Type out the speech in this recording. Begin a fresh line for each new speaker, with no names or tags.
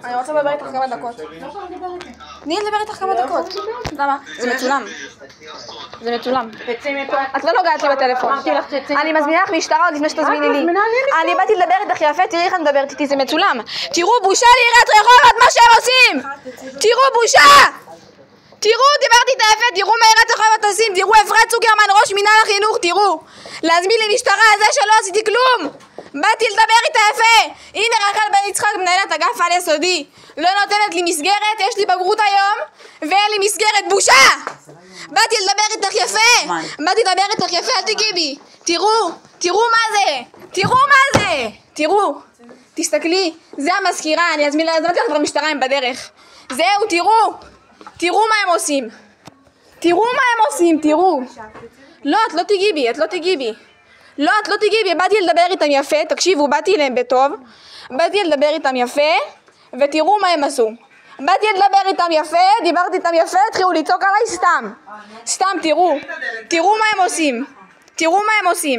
אני רוצה לדבר איתך כמה דקות. תני לדבר איתך כמה דקות. למה? זה מצולם. זה מצולם. את לא נוגעת לי בטלפון. אני מזמינה לך משטרה עוד לפני שתזמיני לי. אני באתי לדבר איתך יפה, תראי איך אני מדברת איתי, זה מצולם. תראו, בושה לעיריית רחובות מה שהם עושים! תראו, בושה! תראו, דיברתי איתה יפה, תראו מה עיריית רחובות עושים, תראו אפרת צוקרמן, ראש מינהל החינוך, תראו. להזמין לי משטרה על זה שלא עשיתי כלום. באתי לדבר איתה יפה. הנה רחל בן יצחק, מנהלת אגף על יסודי, לא נותנת לי מסגרת, יש לי בגרות היום ואין לי מסגרת, בושה! באתי לדבר איתך יפה, באתי לדבר איתך יפה, אל תגיעי בי. תראו, תראו מה זה, תראו מה זה, תראו, תסתכלי, זה המזכירה, אני אזמין לך כבר משטרה, הם בדרך. זהו, תראו, תראו מה הם עושים, תראו מה הם עושים, תראו. לא, את לא תגיעי בי, את לא תגיעי בי. לא, את לא תגיעי בי, באתי לדבר איתם יפה, תקשיבו, באתי אליהם בטוב, באתי לדבר איתם יפה, ותראו מה הם עשו. באתי לדבר איתם יפה, דיברתי איתם יפה, התחילו לצעוק עליי סתם. סתם, תראו, תראו מה הם עושים, תראו מה הם עושים.